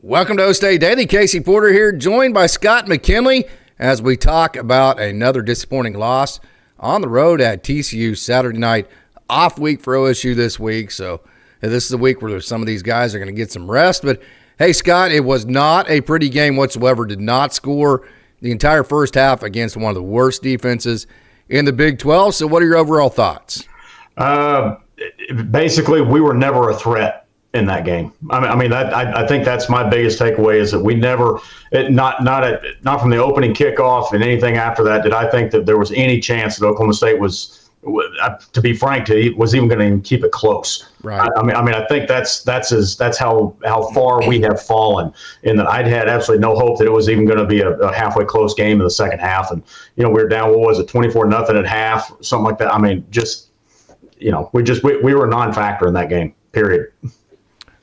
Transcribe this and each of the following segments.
Welcome to OkState Daily. Casey Porter here, joined by Scott McKinley as we talk about another disappointing loss on the road at TCU Saturday night. Off week for OSU this week, so this is a week where some of these guys are going to get some rest. But, hey, Scott, it was not a pretty game whatsoever. Did not score the entire first half against one of the worst defenses in the Big 12. So what are your overall thoughts? Basically, we were never a threat in that game. I think that's my biggest takeaway is that we never, not from the opening kickoff and anything after that, did I think that there was any chance that Oklahoma State was, to be frank, was even going to keep it close. Right. I think that's how far we have fallen. In that I'd had absolutely no hope that it was even going to be a halfway close game in the second half, and we were down. What was it, 24-0 at half, something like that. We were a non-factor in that game. Period.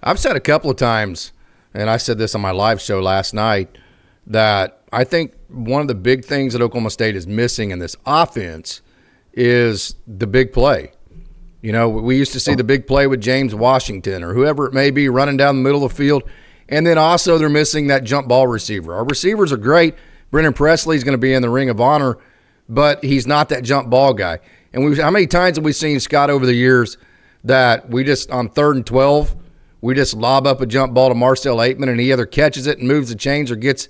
I've said a couple of times, and I said this on my live show last night, that I think one of the big things that Oklahoma State is missing in this offense is the big play. We used to see the big play with James Washington or whoever it may be running down the middle of the field, and then also they're missing that jump ball receiver. Our receivers are great. Brennan Presley's going to be in the Ring of Honor, but he's not that jump ball guy. And how many times have we seen, Scott, over the years that we just, on 3rd and 12, we just lob up a jump ball to Marcel Aitman, and he either catches it and moves the chains or gets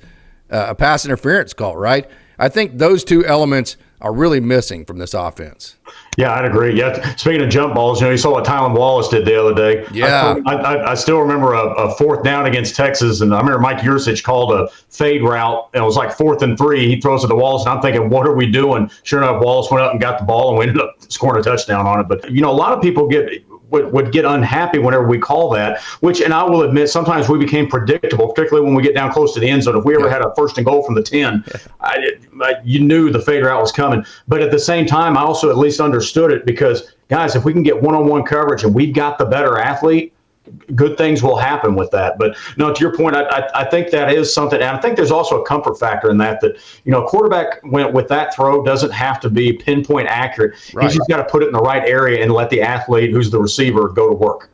a pass interference call, right? I think those two elements are really missing from this offense. Yeah, I'd agree. Yeah, speaking of jump balls, you saw what Tylan Wallace did the other day. Yeah. I still remember a 4th down against Texas, and I remember Mike Yursich called a fade route, and it was like 4th and 3. He throws it to Wallace, and I'm thinking, what are we doing? Sure enough, Wallace went up and got the ball, and we ended up scoring a touchdown on it. But, a lot of people would get unhappy whenever we call that, and I will admit, sometimes we became predictable, particularly when we get down close to the end zone. If we ever had a 1st and goal from the 10, you knew the fade route was coming. But at the same time, I also at least understood it because, guys, if we can get one-on-one coverage and we've got the better athlete, good things will happen with that. But no, to your point, I think that is something, and I think there's also a comfort factor in that a quarterback went with that throw doesn't have to be pinpoint accurate. Right. He's just got to put it in the right area and let the athlete, who's the receiver, go to work.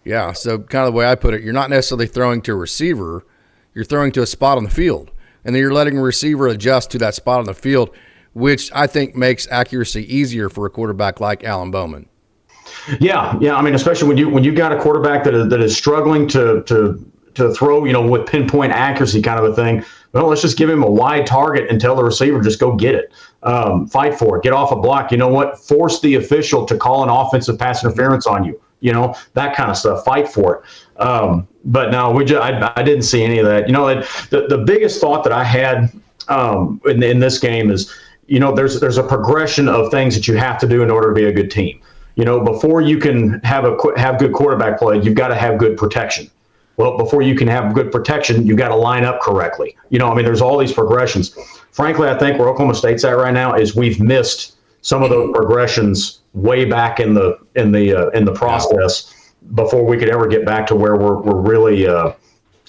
Yeah. So kind of the way I put it, you're not necessarily throwing to a receiver, you're throwing to a spot on the field, and then you're letting a receiver adjust to that spot on the field, which I think makes accuracy easier for a quarterback like Alan Bowman. Yeah. Especially when you got a quarterback that is struggling to throw, with pinpoint accuracy kind of a thing. Well, let's just give him a wide target and tell the receiver just go get it, fight for it, get off a block. You know what? Force the official to call an offensive pass interference on you. That kind of stuff. Fight for it. But no, I didn't see any of that. The biggest thought that I had in this game is, there's a progression of things that you have to do in order to be a good team. Before you can have good quarterback play, you've got to have good protection. Well, before you can have good protection, you've got to line up correctly. There's all these progressions. Frankly, I think where Oklahoma State's at right now is we've missed some of those progressions way back in the process before we could ever get back to where we're really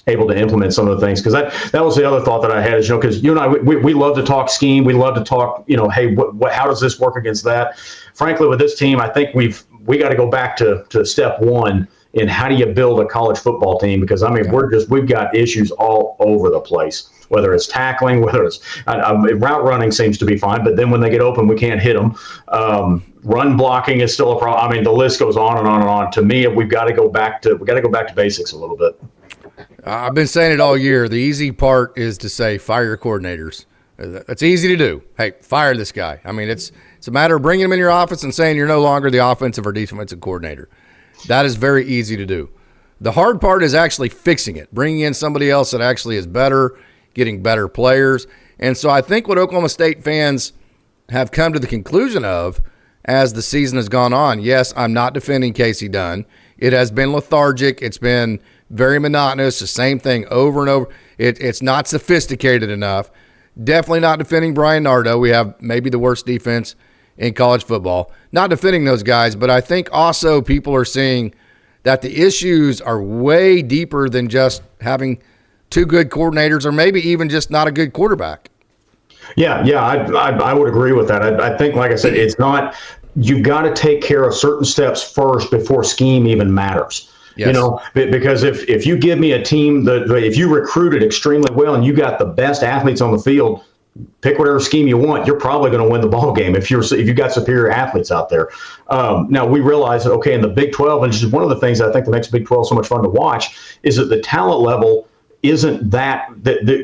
able to implement some of the things. Because that was the other thought that I had is, because you and I, we love to talk scheme. We love to talk, hey, how does this work against that? Frankly, with this team, I think we got to go back to step one in how do you build a college football team? Because we've got issues all over the place. Whether it's tackling, whether it's route running seems to be fine, but then when they get open, we can't hit them. Run blocking is still a problem. The list goes on and on and on. To me, we've got to go back to basics a little bit. I've been saying it all year. The easy part is to say fire your coordinators. That's easy to do. Hey, fire this guy. It's a matter of bringing him in your office and saying you're no longer the offensive or defensive coordinator. That is very easy to do. The hard part is actually fixing it, bringing in somebody else that actually is better, getting better players. And so I think what Oklahoma State fans have come to the conclusion of as the season has gone on, yes, I'm not defending Casey Dunn. It has been lethargic. It's been very monotonous, the same thing over and over. It's not sophisticated enough. Definitely not defending Brian Nardo. We have maybe the worst defense in college football. Not defending those guys, but I think also people are seeing that the issues are way deeper than just having two good coordinators or maybe even just not a good quarterback. Yeah, I would agree with that. I think, like I said, it's not – you've got to take care of certain steps first before scheme even matters. Yes. Because if you give me a team if you recruited extremely well and you got the best athletes on the field, pick whatever scheme you want, you're probably going to win the ball game if you've got superior athletes out there. Now we realize that, okay, in the Big 12, and just one of the things I think that makes Big 12 so much fun to watch is that the talent level isn't that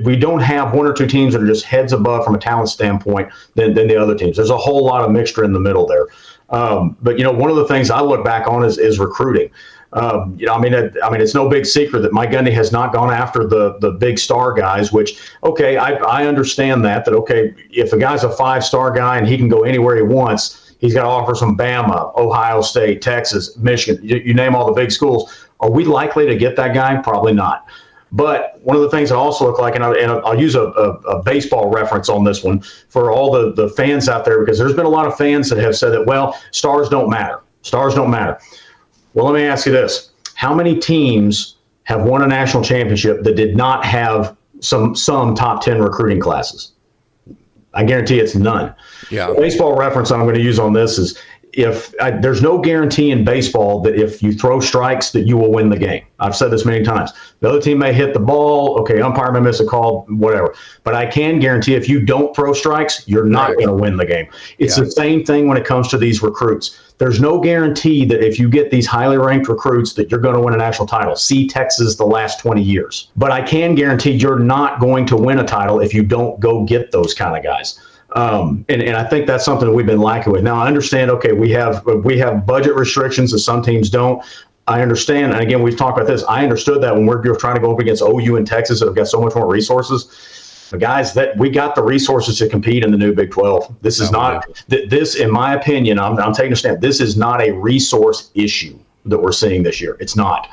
we don't have one or two teams that are just heads above from a talent standpoint than the other teams. There's a whole lot of mixture in the middle there. But one of the things I look back on is recruiting. It's no big secret that Mike Gundy has not gone after the big star guys, which, okay, I understand that, okay, if a guy's a 5-star guy and he can go anywhere he wants, he's got to offer some Bama, Ohio State, Texas, Michigan, you name all the big schools. Are we likely to get that guy? Probably not. But one of the things I also look like, and I'll use a baseball reference on this one for all the fans out there, because there's been a lot of fans that have said that, well, stars don't matter. Stars don't matter. Well, let me ask you this. How many teams have won a national championship that did not have some top 10 recruiting classes? I guarantee it's none. Yeah. The baseball reference I'm going to use on this is there's no guarantee in baseball that if you throw strikes that you will win the game. I've said this many times. The other team may hit the ball. Okay, umpire may miss a call, whatever. But I can guarantee if you don't throw strikes, you're not going to win the game. It's the same thing when it comes to these recruits. There's no guarantee that if you get these highly ranked recruits that you're going to win a national title. See Texas the last 20 years. But I can guarantee you're not going to win a title if you don't go get those kind of guys. And I think that's something that we've been lacking with. Now, I understand, okay, we have budget restrictions that some teams don't. I understand. And again, we've talked about this. I understood that when we're trying to go up against OU and Texas that have got so much more resources. But guys, that we got the resources to compete in the new Big 12. This is this, in my opinion, I'm taking a stand. This is not a resource issue that we're seeing this year. It's not.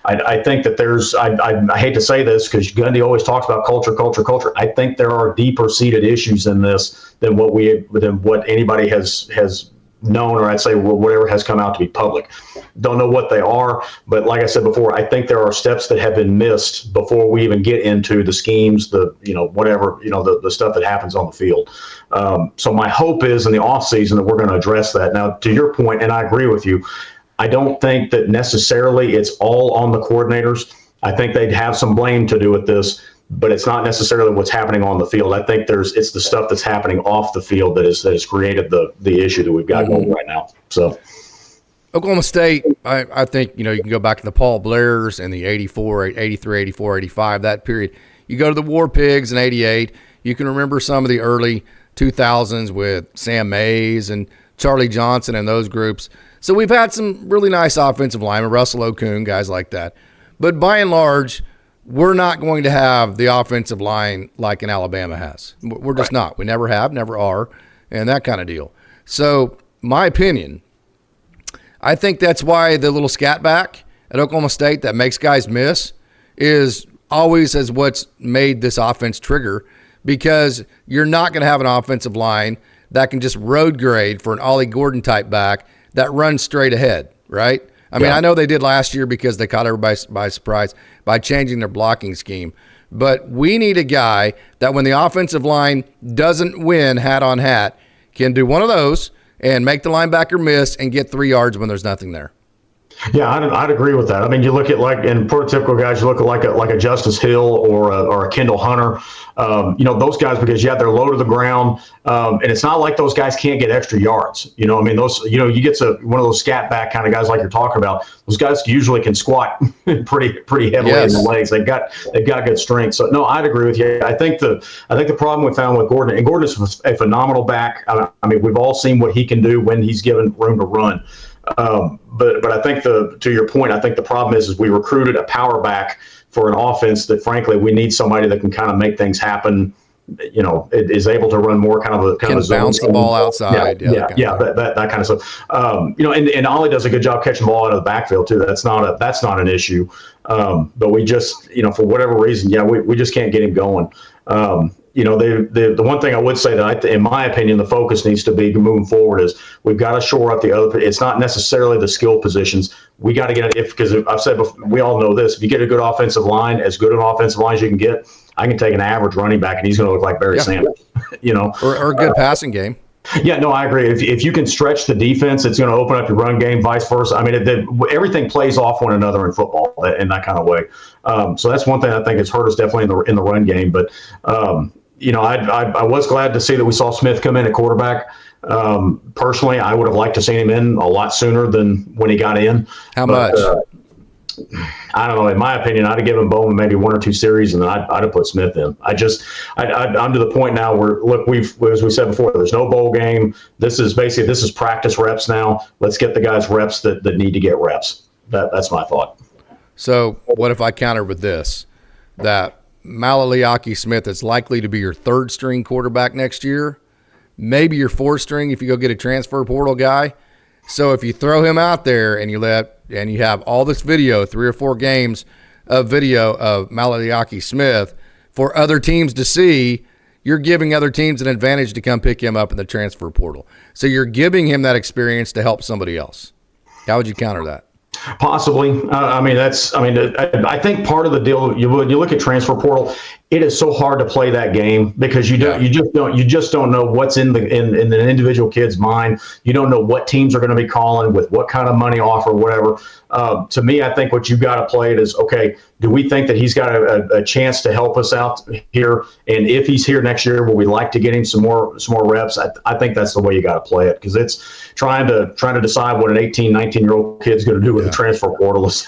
I think that there's, I hate to say this because Gundy always talks about culture. I think there are deeper seated issues in this than what anybody has known, or I'd say whatever has come out to be public. Don't know what they are, but like I said before, I think there are steps that have been missed before we even get into the schemes, the stuff that happens on the field. So my hope is in the offseason that we're going to address that. Now, to your point, and I agree with you, I don't think that necessarily it's all on the coordinators. I think they'd have some blame to do with this, but it's not necessarily what's happening on the field. I think it's the stuff that's happening off the field that has created the issue that we've got going right now. So Oklahoma State, I think, you can go back to the Paul Blairs and the 84, 83, 84, 85, that period. You go to the War Pigs in 88. You can remember some of the early 2000s with Sam Mays and Charlie Johnson and those groups. So we've had some really nice offensive linemen, Russell Okung, guys like that. But by and large, we're not going to have the offensive line like an Alabama has. We're just not. We never have, never are, and that kind of deal. So my opinion, I think that's why the little scat back at Oklahoma State that makes guys miss is always as what's made this offense trigger, because you're not going to have an offensive line that can just road grade for an Ollie Gordon type back that runs straight ahead, right? I mean, I know they did last year because they caught everybody by surprise by changing their blocking scheme. But we need a guy that when the offensive line doesn't win hat on hat can do one of those and make the linebacker miss and get 3 yards when there's nothing there. Yeah, I'd agree with that. I mean, you look at in prototypical guys, you look at like a Justice Hill or a Kendall Hunter. Those guys, because they're low to the ground, and it's not like those guys can't get extra yards. You get to one of those scat back kind of guys like you're talking about. Those guys usually can squat pretty heavily in the legs. They've got good strength. So no, I'd agree with you. I think the problem we found with Gordon, and Gordon is a phenomenal back. I mean, we've all seen what he can do when he's given room to run. But I think to your point, I think the problem is we recruited a power back for an offense that, frankly, we need somebody that can kind of make things happen. Is able to run more kind of a bounce the ball outside. That kind of stuff. And Ollie does a good job catching the ball out of the backfield too. That's not an issue. But we just, for whatever reason, we just can't get him going. The one thing I would say that in my opinion, the focus needs to be moving forward is we've got to shore up the other. It's not necessarily the skill positions. We got to get it because I've said before, we all know this. If you get a good offensive line, as good an offensive line as you can get, I can take an average running back and he's going to look like Barry Sanders. Or a good passing game. Yeah, no, I agree. If you can stretch the defense, it's going to open up your run game, vice versa. I mean, everything plays off one another in football in that kind of way. So that's one thing I think has hurt us definitely in the run game. But I was glad to see that we saw Smith come in at quarterback. Personally, I would have liked to seen him in a lot sooner than when he got in. How much? I don't know. In my opinion, I'd have given Bowman maybe 1 or 2 series, and then I'd have put Smith in. I'm to the point now where, look, as we said before, there's no bowl game. This is practice reps now. Let's get the guys reps that need to get reps. That's my thought. So what if I counter with this, that Malaliaki Smith is likely to be your 3rd string quarterback next year, maybe your 4th string if you go get a transfer portal guy. So if you throw him out there and you have all this video, 3 or 4 games of video of Malaliaki Smith for other teams to see, you're giving other teams an advantage to come pick him up in the transfer portal. So you're giving him that experience to help somebody else. How would you counter that? Possibly. I think part of the deal, you look at transfer portal, it is so hard to play that game because you just don't know what's in an individual kid's mind. You don't know what teams are going to be calling with what kind of money offer, whatever. To me, I think what you've got to play it is, okay, do we think that he's got a chance to help us out here? And if he's here next year, will we like to get him some more reps? I think that's the way you got to play it, because it's trying to decide what an 18, 19-year-old kid's going to do with the transfer portal is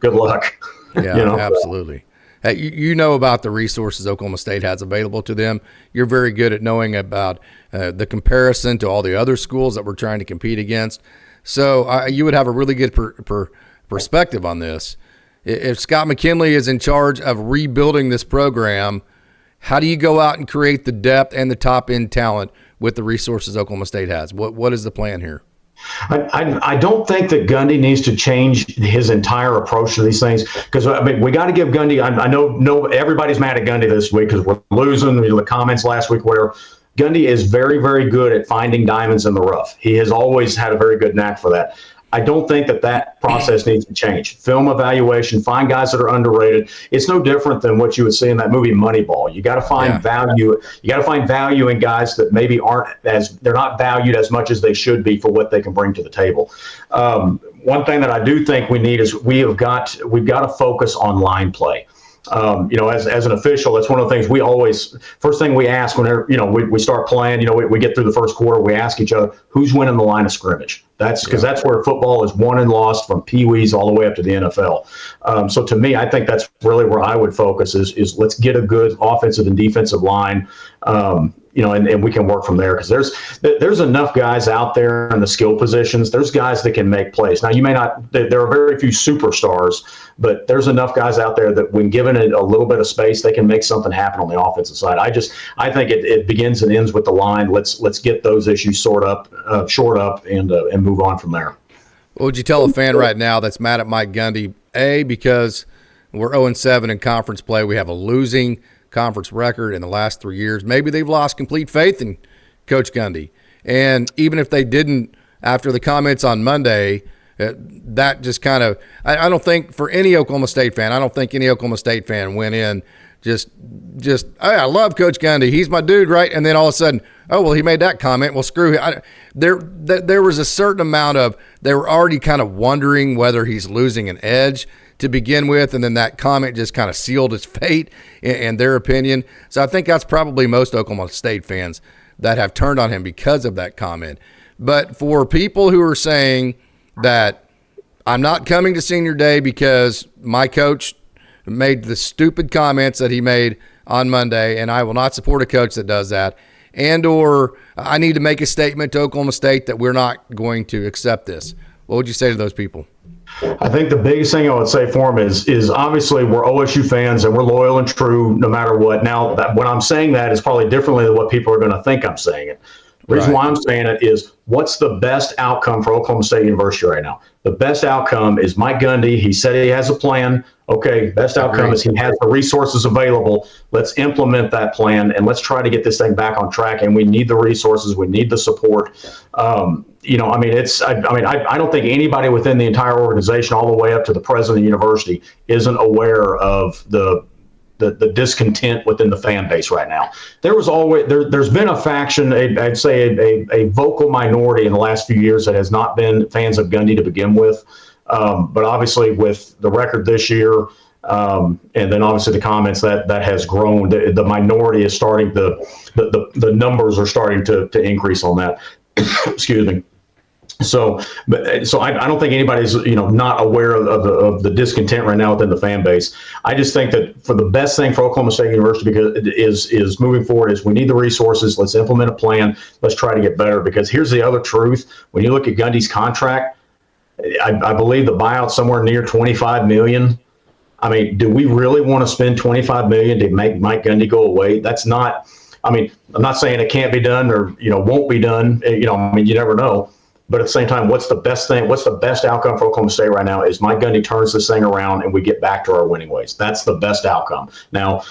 good luck. Yeah, absolutely. Hey, you know about the resources Oklahoma State has available to them. You're very good at knowing about the comparison to all the other schools that we're trying to compete against. So you would have a really good perspective on this. If Scott McKinley is in charge of rebuilding this program, how do you go out and create the depth and the top-end talent with the resources Oklahoma State has? What is the plan here? I don't think that Gundy needs to change his entire approach to these things, because we got to give Gundy. I know everybody's mad at Gundy this week because we're losing. The comments last week where Gundy is very, very good at finding diamonds in the rough. He has always had a very good knack for that. I don't think that process needs to change. Film evaluation, find guys that are underrated. It's no different than what you would see in that movie Moneyball. You got to find value. You got to find value in guys that maybe they're not valued as much as they should be for what they can bring to the table. One thing that I do think we need is we've got to focus on line play. As an official, that's one of the things first thing we ask whenever, we start playing, we get through the first quarter, we ask each other, who's winning the line of scrimmage? That's where football is won and lost from peewees all the way up to the NFL. So to me, I think that's really where I would focus is let's get a good offensive and defensive line. And we can work from there, because there's enough guys out there in the skill positions. There's guys that can make plays. Now, there are very few superstars, but there's enough guys out there that when given a little bit of space, they can make something happen on the offensive side. I think it begins and ends with the line. Let's get those issues shored up and move on from there. What would you tell a fan right now that's mad at Mike Gundy? Because we're 0-7 in conference play. We have a losing conference record in the last 3 years. Maybe they've lost complete faith in Coach Gundy. And even if they didn't, after the comments on Monday, that just kind of – I don't think for any Oklahoma State fan, I don't think any Oklahoma State fan went in just I love Coach Gundy. He's my dude, right? And then all of a sudden, oh, well, he made that comment. Well, screw him. There was a certain amount of – they were already kind of wondering whether he's losing an edge to begin with, and then that comment just kind of sealed his fate in their opinion. So I think that's probably most Oklahoma State fans that have turned on him because of that comment. But for people who are saying that I'm not coming to senior day because my coach made the stupid comments that he made on Monday, and I will not support a coach that does that, and or I need to make a statement to Oklahoma State that we're not going to accept this, what would you say to those people? I think the biggest thing I would say for them is obviously we're OSU fans and we're loyal and true no matter what. Now, when I'm saying that is probably differently than what people are going to think I'm saying it. The reason why I'm saying it is, what's the best outcome for Oklahoma State University right now? The best outcome is Mike Gundy. He said he has a plan. Okay, best outcome is he has the resources available. Let's implement that plan, and let's try to get this thing back on track. And we need the resources. We need the support. I don't think anybody within the entire organization, all the way up to the president of the university, isn't aware of the the discontent within the fan base right now. There's been a faction, I'd say a vocal minority in the last few years that has not been fans of Gundy to begin with. But obviously with the record this year, and then obviously the comments that has grown, the minority is starting the numbers are starting to increase on that. Excuse me. So I don't think anybody's not aware of the discontent right now within the fan base. I just think that for the best thing for Oklahoma State University is moving forward is we need the resources. Let's implement a plan. Let's try to get better, because here's the other truth. When you look at Gundy's contract, I believe the buyout's somewhere near $25 million. I mean, do we really want to spend $25 million to make Mike Gundy go away? That's not. I mean, I'm not saying it can't be done or won't be done. I mean, you never know. But at the same time, what's the best thing? What's the best outcome for Oklahoma State right now is Mike Gundy turns this thing around and we get back to our winning ways. That's the best outcome. Now,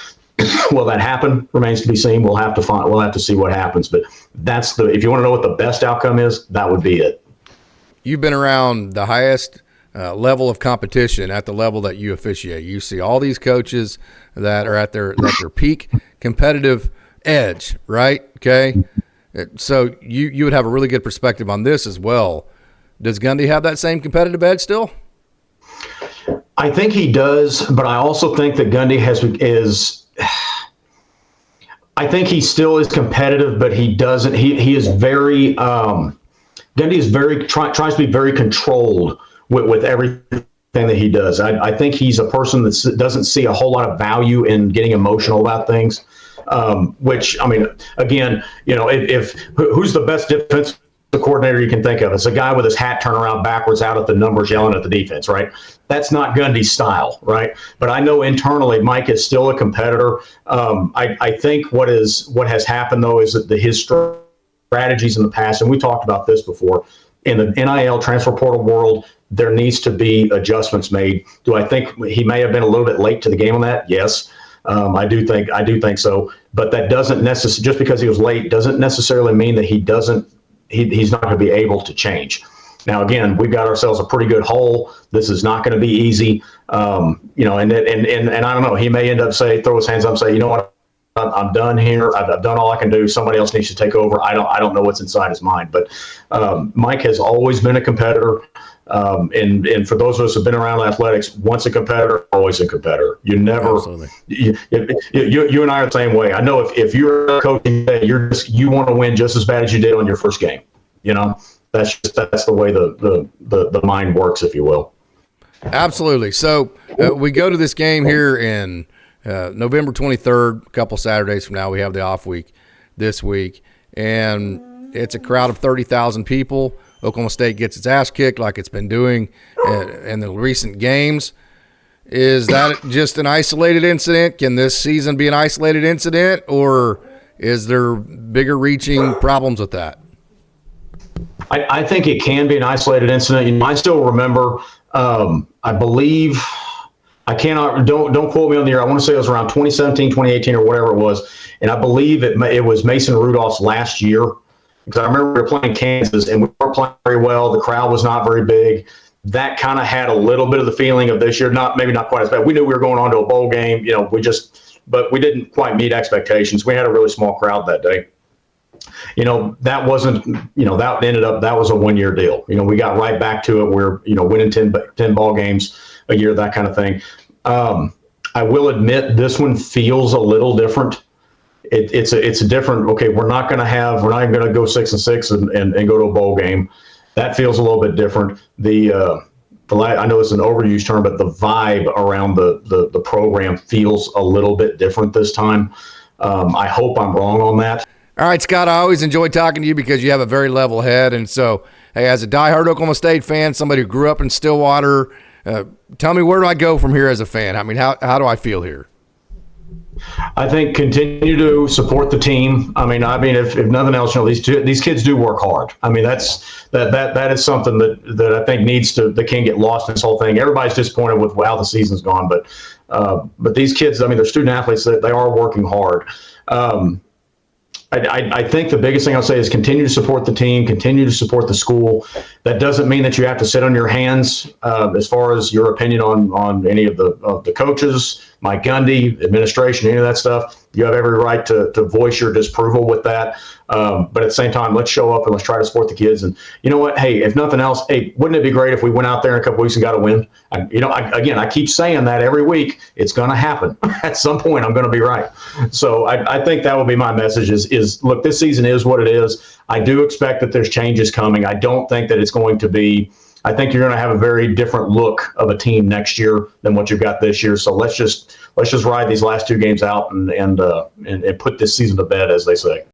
will that happen? Remains to be seen. We'll have to see what happens. But if you want to know what the best outcome is, that would be it. You've been around the highest level of competition at the level that you officiate. You see all these coaches that are at their peak competitive edge, right? Okay. So you would have a really good perspective on this as well. Does Gundy have that same competitive edge still? I think he does, but I also think that Gundy I think he still is competitive, but he doesn't. He is very. Gundy is tries to be very controlled with everything that he does. I think he's a person that doesn't see a whole lot of value in getting emotional about things. Which, I mean, again, who's the best defensive coordinator you can think of? It's a guy with his hat turned around backwards out at the numbers yelling at the defense, right? That's not Gundy's style, right? But I know internally Mike is still a competitor. I think what has happened, though, is that his strategies in the past, and we talked about this before, in the NIL transfer portal world, there needs to be adjustments made. Do I think he may have been a little bit late to the game on that? Yes. I do think so, but that doesn't necessarily, just because he was late doesn't necessarily mean that he's not going to be able to change. Now, again, we've got ourselves a pretty good hole. This is not going to be easy. And I don't know, he may end up throw his hands up and say, you know what, I'm done here. I've done all I can do. Somebody else needs to take over. I don't know what's inside his mind, but Mike has always been a competitor. And for those of us who've been around athletics, once a competitor, always a competitor. You never, you and I are the same way. I know if you're a coach, you want to win just as bad as you did on your first game. That's the way the mind works, if you will. Absolutely. So we go to this game here in November 23rd, a couple Saturdays from now. We have the off week this week, and it's a crowd of 30,000 people. Oklahoma State gets its ass kicked like it's been doing in the recent games. Is that just an isolated incident? Can this season be an isolated incident, or is there bigger reaching problems with that? I think it can be an isolated incident. I still remember, I believe, don't quote me on the year. I want to say it was around 2017, 2018 or whatever it was. And I believe it was Mason Rudolph's last year. Because I remember we were playing Kansas and we weren't playing very well. The crowd was not very big. That kind of had a little bit of the feeling of this year, maybe not quite as bad. We knew we were going on to a bowl game, but we didn't quite meet expectations. We had a really small crowd that day. That wasn't, that was a 1-year deal. We got right back to it. We're, winning 10 ball games a year, that kind of thing. I will admit this one feels a little different. It's a different. Okay, we're not even going to go 6-6 and go to a bowl game. That feels a little bit different. I know it's an overused term, but the vibe around the program feels a little bit different this time. I hope I'm wrong on that. All right, Scott, I always enjoy talking to you because you have a very level head. And so, hey, as a diehard Oklahoma State fan, somebody who grew up in Stillwater, tell me, where do I go from here as a fan? I mean, how do I feel here? I think continue to support the team. I mean, if nothing else, these kids do work hard. I mean, that is something that I think that can get lost in this whole thing. Everybody's disappointed with how the season's gone, but these kids, they're student athletes. They are working hard. I think the biggest thing I'll say is continue to support the team, continue to support the school. That doesn't mean that you have to sit on your hands as far as your opinion on any of the coaches, Mike Gundy, administration, any of that stuff, you have every right to voice your disapproval with that. But at the same time, let's show up and let's try to support the kids. And you know what? Hey, if nothing else, hey, wouldn't it be great if we went out there in a couple weeks and got a win? I keep saying that every week. It's going to happen. At some point, I'm going to be right. So I think that would be my message is look, this season is what it is. I do expect that there's changes coming. I don't think that it's going to be – I think you're going to have a very different look of a team next year than what you've got this year. So let's just ride these last two games out and put this season to bed, as they say.